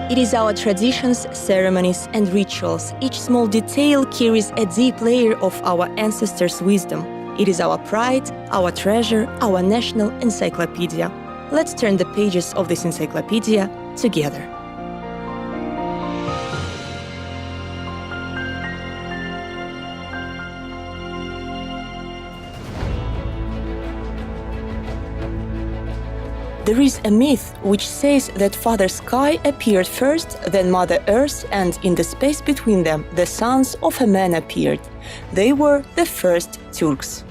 It is our traditions, ceremonies, and rituals. Each small detail carries a deep layer of our ancestors' wisdom. It is our pride, our treasure, our national encyclopedia. Let's turn the pages of this encyclopedia together. There is a myth which says that Father Sky appeared first, then Mother Earth, and in the space between them, the sons of a man appeared. They were the first Turks.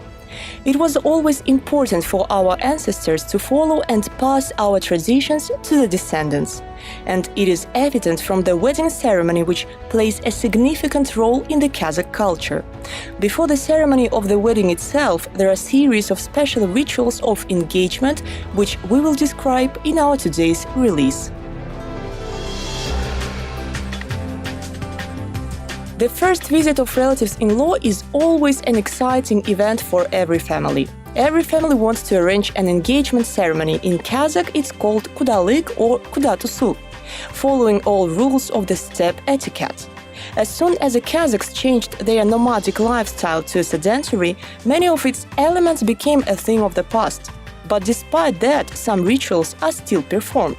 It was always important for our ancestors to follow and pass our traditions to the descendants. And it is evident from the wedding ceremony, which plays a significant role in the Kazakh culture. Before the ceremony of the wedding itself, there are a series of special rituals of engagement, which we will describe in our today's release. The first visit of relatives-in-law is always an exciting event for every family. Every family wants to arrange an engagement ceremony. In Kazakh, it's called kudalık or kudatusu, following all rules of the steppe etiquette. As soon as the Kazakhs changed their nomadic lifestyle to a sedentary, many of its elements became a thing of the past. But despite that, some rituals are still performed.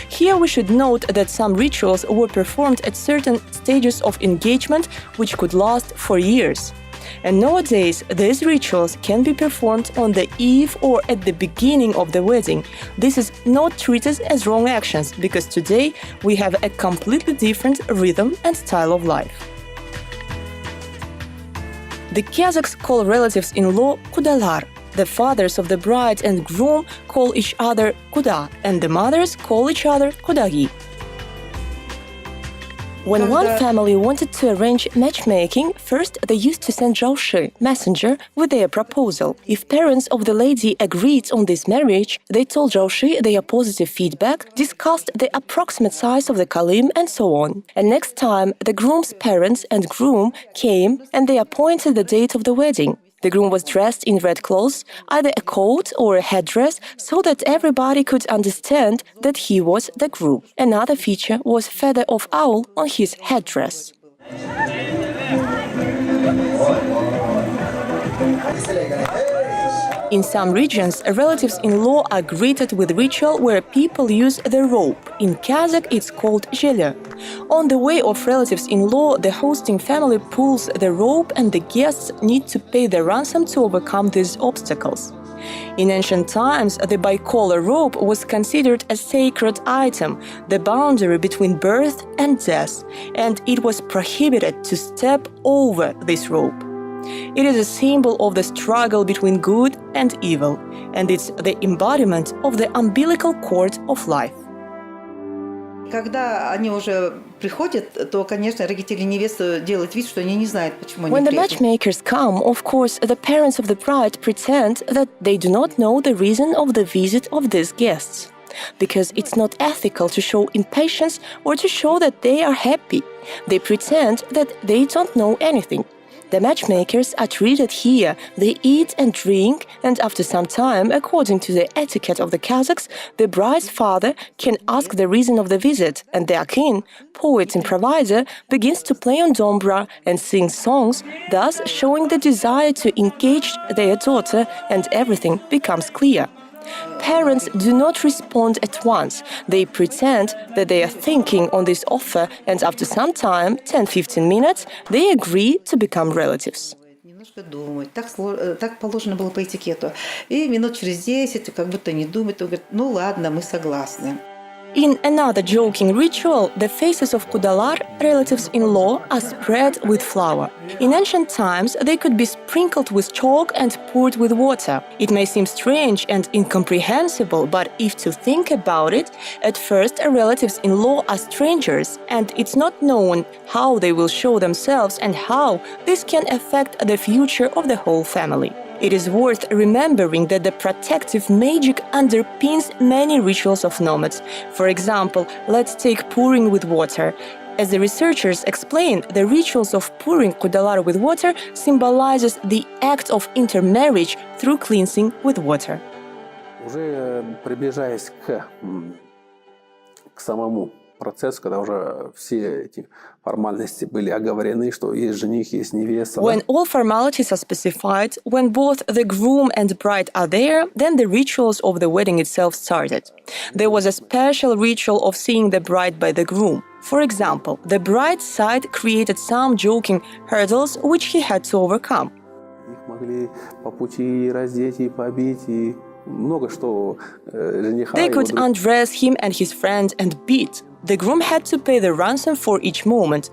Here we should note that some rituals were performed at certain stages of engagement which could last for years. And nowadays, these rituals can be performed on the eve or at the beginning of the wedding. This is not treated as wrong actions, because today we have a completely different rhythm and style of life. The Kazakhs call relatives-in-law kudalar. The fathers of the bride and groom call each other kuda, and the mothers call each other kudagi. When one family wanted to arrange matchmaking, first they used to send jaushi, messenger, with their proposal. If parents of the lady agreed on this marriage, they told jaushi their positive feedback, discussed the approximate size of the kalim, and so on. And next time, the groom's parents and groom came and they appointed the date of the wedding. The groom was dressed in red clothes, either a coat or a headdress, so that everybody could understand that he was the groom. Another feature was feather of owl on his headdress. In some regions, relatives-in-law are greeted with ritual where people use the rope. In Kazakh, it's called zhele. On the way of relatives-in-law, the hosting family pulls the rope and the guests need to pay the ransom to overcome these obstacles. In ancient times, the bicolor rope was considered a sacred item, the boundary between birth and death, and it was prohibited to step over this rope. It is a symbol of the struggle between good and evil, and it's the embodiment of the umbilical cord of life. Когда они уже приходят, то, конечно, родители невесты делают вид, что они не знают, почему они When the приехали. matchmakers come, of course, the parents of the bride pretend that they do not know the reason of the visit of these guests. Because it's not ethical to show impatience or to show that they are happy. They pretend that they don't know anything. The matchmakers are treated here, they eat and drink, and after some time, according to the etiquette of the Kazakhs, the bride's father can ask the reason of the visit, and their king, poet-improviser, begins to play on dombra and sing songs, thus showing the desire to engage their daughter, and everything becomes clear. Parents do not respond at once. They pretend that they are thinking on this offer, and after some time, 10-15 minutes, they agree to become relatives. Немножко думают. Так положено было по этикету. И минут через 10, как будто не думают, он говорит, ну ладно, мы согласны. In another joking ritual, the faces of kudalar, relatives-in-law, are spread with flour. In ancient times, they could be sprinkled with chalk and poured with water. It may seem strange and incomprehensible, but if to think about it, at first relatives-in-law are strangers, and it's not known how they will show themselves and how this can affect the future of the whole family. It is worth remembering that the protective magic underpins many rituals of nomads. For example, let's take pouring with water. As the researchers explain, the rituals of pouring kudalar with water symbolizes the act of intermarriage through cleansing with water. Уже приближаясь к самому процесс, когда уже все эти формальности были оговорены, что есть жених, есть невеста. When all formalities are specified, when both the groom and bride are there, then the rituals of the wedding itself started. There was a special ritual of seeing the bride by the groom. For example, the bride's side created some joking hurdles which he had to overcome. Их могли по пути раздеть и побить, и много что жениха. They could undress him and his friend and beat. The groom had to pay the ransom for each moment.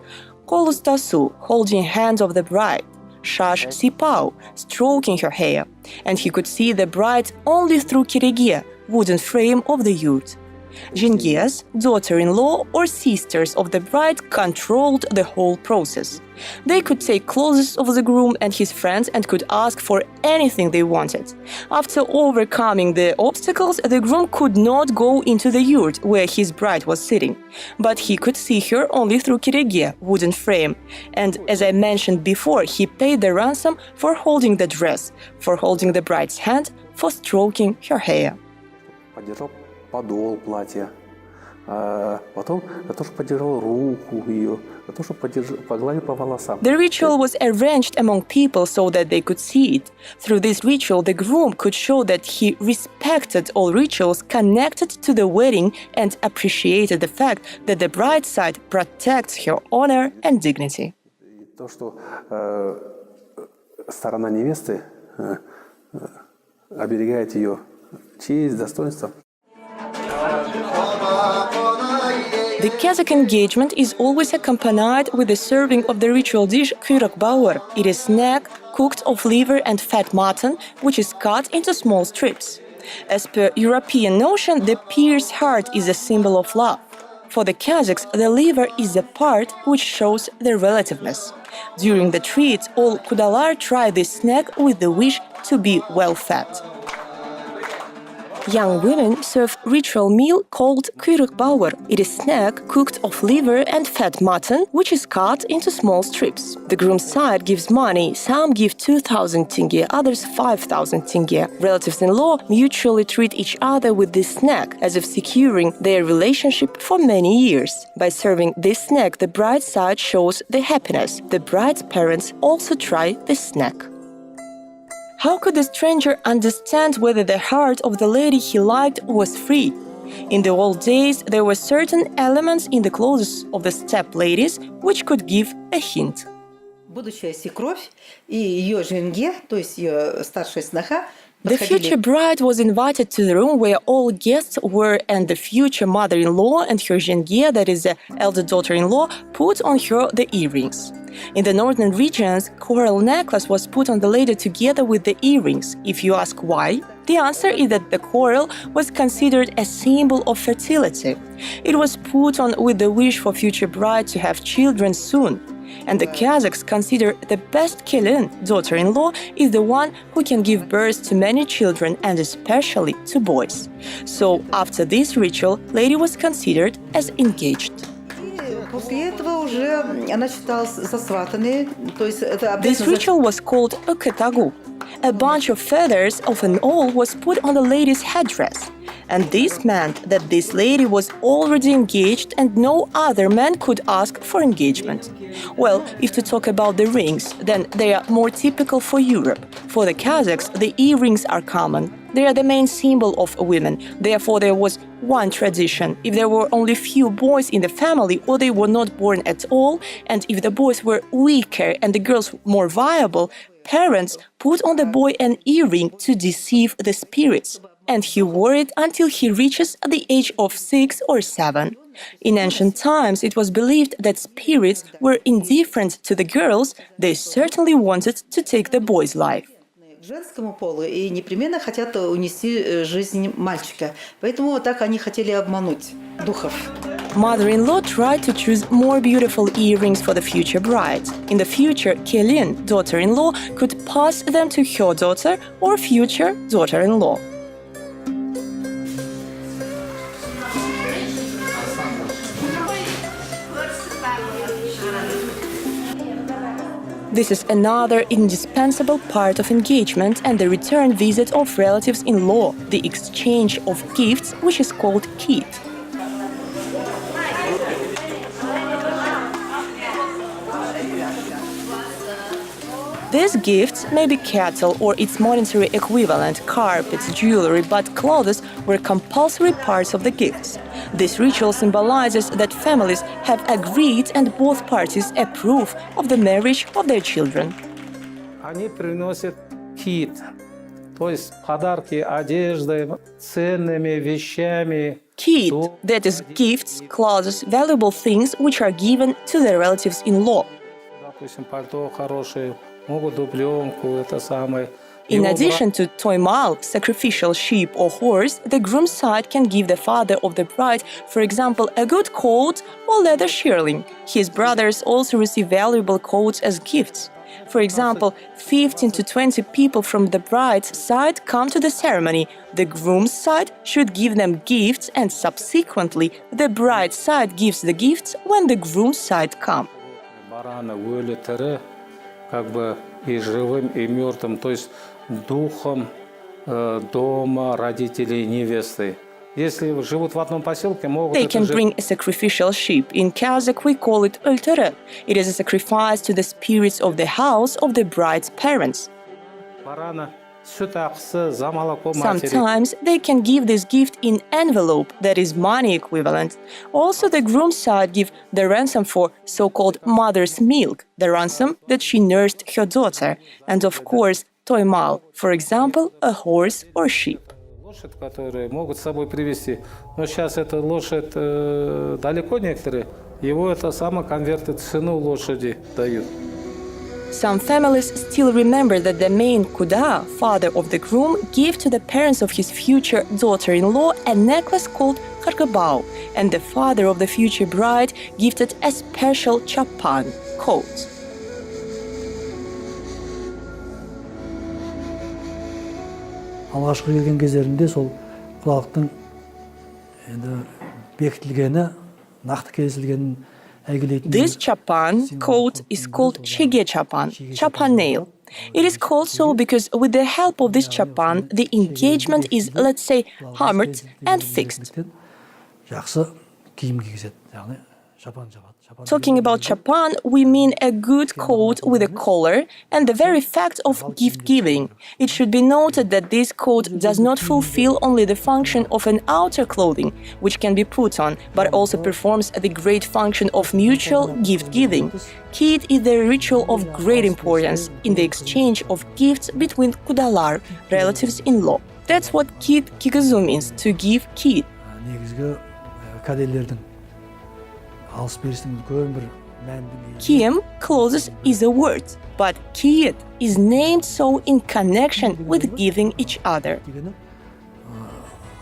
Kolus tasu, holding hands of the bride. Shash sipau, stroking her hair. And he could see the bride only through kirege, wooden frame of the yurt. Jengias, daughter-in-law or sisters of the bride controlled the whole process. They could take clothes of the groom and his friends and could ask for anything they wanted. After overcoming the obstacles, the groom could not go into the yurt where his bride was sitting, but he could see her only through kirege, wooden frame. And as I mentioned before, he paid the ransom for holding the dress, for holding the bride's hand, for stroking her hair. Подержал подол платья, потом за то, что подержал руку ее, за то, что погладил по волосам. The ritual was arranged among people so that they could see it. Through this ritual, the groom could show that he respected all rituals connected to the wedding and appreciated the fact that the bride's side protects her honor and dignity. То, что сторона невесты оберегает ее честь, достоинство. The Kazakh engagement is always accompanied with the serving of the ritual dish kuyruk bauer. It is snack cooked of liver and fat mutton, which is cut into small strips. As per European notion, the pierced heart is a symbol of love. For the Kazakhs, the liver is the part which shows their relativeness. During the treat, all kudalar try this snack with the wish to be well fed. Young women serve ritual meal called kuyruk bauer. It is snack cooked of liver and fat mutton, which is cut into small strips. The groom's side gives money. Some give 2,000 tenge, others 5,000 tenge. Relatives-in-law mutually treat each other with this snack, as if securing their relationship for many years. By serving this snack, the bride's side shows their happiness. The bride's parents also try this snack. How could the stranger understand whether the heart of the lady he liked was free? In the old days, there were certain elements in the clothes of the step ladies which could give a hint. Будущая свекровь и ее женге, то есть ее старшая сноха, The future bride was invited to the room where all guests were, and the future mother-in-law and her jenge, that is the elder daughter-in-law, put on her the earrings. In the northern regions, coral necklace was put on the lady together with the earrings. If you ask why, the answer is that the coral was considered a symbol of fertility. It was put on with the wish for future bride to have children soon. And the Kazakhs consider the best kelin, daughter-in-law, is the one who can give birth to many children and especially to boys. So after this ritual, lady was considered as engaged. После этого уже она считалась засватанной, то есть это This ritual was called a ketagu. A bunch of feathers of an owl was put on the lady's headdress. And this meant that this lady was already engaged and no other man could ask for engagement. Well, if to talk about the rings, then they are more typical for Europe. For the Kazakhs, the earrings are common. They are the main symbol of women. Therefore, there was one tradition. If there were only few boys in the family or they were not born at all, and if the boys were weaker and the girls more viable, parents put on the boy an earring to deceive the spirits. And he wore it until he reaches the age of 6 or 7. In ancient times, it was believed that spirits were indifferent to the girls. They certainly wanted to take the boy's life. Женскому полу и непременно хотят унести жизнь мальчика. Поэтому так они хотели обмануть духов. Mother-in-law tried to choose more beautiful earrings for the future bride. In the future, kelin, daughter-in-law, could pass them to her daughter or future daughter-in-law. This is another indispensable part of engagement and the return visit of relatives-in-law, the exchange of gifts, which is called kit. These gifts may be cattle or its monetary equivalent, carpets, jewelry, but clothes were compulsory parts of the gifts. This ritual symbolizes that families have agreed and both parties approve of the marriage of their children. Они приносят кит, то есть подарки одеждой, ценными вещами. Kit, that is, gifts, clothes, valuable things which are given to the relatives-in-law. Допустим, пальто хорошее, могут дубленку, это самое. In addition to toimal, sacrificial sheep or horse, the groom's side can give the father of the bride, for example, a good coat or leather shearling. His brothers also receive valuable coats as gifts. For example, 15 to 20 people from the bride's side come to the ceremony. The groom's side should give them gifts, and subsequently, the bride's side gives the gifts when the groom's side come. Барана, өлі, тірі, как бы и живым, и мертвым, то есть духом дома родителей невесты. Если живут в одном поселке, могут... They can bring a sacrificial sheep. In Kazakh, we call it öltere. It is a sacrifice to the spirits of the house of the bride's parents. Барана, сүт ақысы, за молоко матери. Sometimes they can give this gift in envelope, that is money equivalent. Also, the groom's side give the ransom for so-called mother's milk, the ransom that she nursed her daughter, and of course, toimal, for example, a horse or sheep. Лошадь, которые могут с собой привезти. Но сейчас эта лошадь далеко некоторые, его это само конвертит в цену лошади дают. Some families still remember that the main kuda, father of the groom, gave to the parents of his future daughter-in-law a necklace called kargabao, and the father of the future bride gifted a special chapan, coat. Алғашқы келген кездерінде сол құлақтың енді бекітілгені, нақты кесілгенін әйгілейтін. This chapan coat is called shege chapan, chapan nail. It is called so because with the help of this chapan, the engagement is, let's say, hammered and fixed. Жақсы киім кигізеді, яғни шапан жабады. Talking about chapan, we mean a good coat with a collar and the very fact of gift-giving. It should be noted that this coat does not fulfill only the function of an outer clothing, which can be put on, but also performs the great function of mutual gift-giving. Kit is the ritual of great importance in the exchange of gifts between kudalar, relatives-in-law. That's what kit kiguzu means, to give kit. Негізгі кәделердің алыс-берістің үлкен бір мәнді. Kiem, clothes, is a word, but kit is named so in connection with giving each other.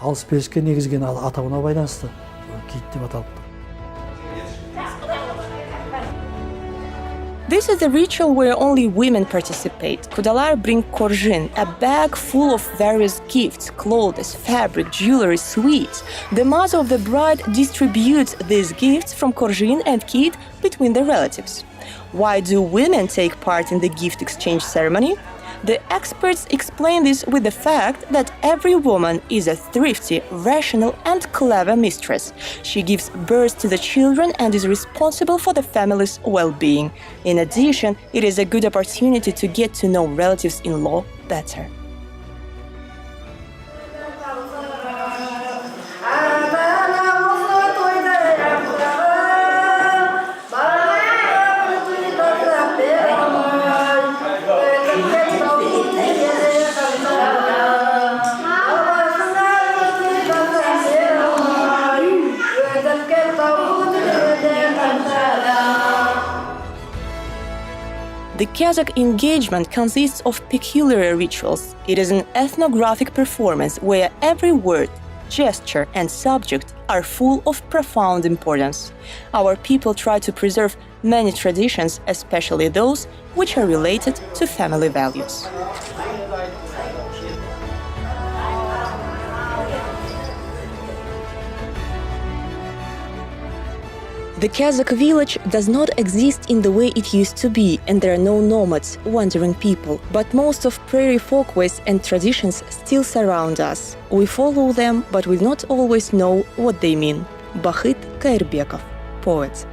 Алыс-беріске негізген атауына байланысты кит деп аталыпты. This is a ritual where only women participate. Kudalar bring korjin, a bag full of various gifts, clothes, fabric, jewelry, sweets. The mother of the bride distributes these gifts from korjin and kit between the relatives. Why do women take part in the gift exchange ceremony? The experts explain this with the fact that every woman is a thrifty, rational, and clever mistress. She gives birth to the children and is responsible for the family's well-being. In addition, it is a good opportunity to get to know relatives-in-law better. The Kazakh engagement consists of peculiar rituals. It is an ethnographic performance where every word, gesture, and subject are full of profound importance. Our people try to preserve many traditions, especially those which are related to family values. The Kazakh village does not exist in the way it used to be, and there are no nomads, wandering people. But most of prairie folkways and traditions still surround us. We follow them, but we not always know what they mean. Bahit Kairbekov, poet.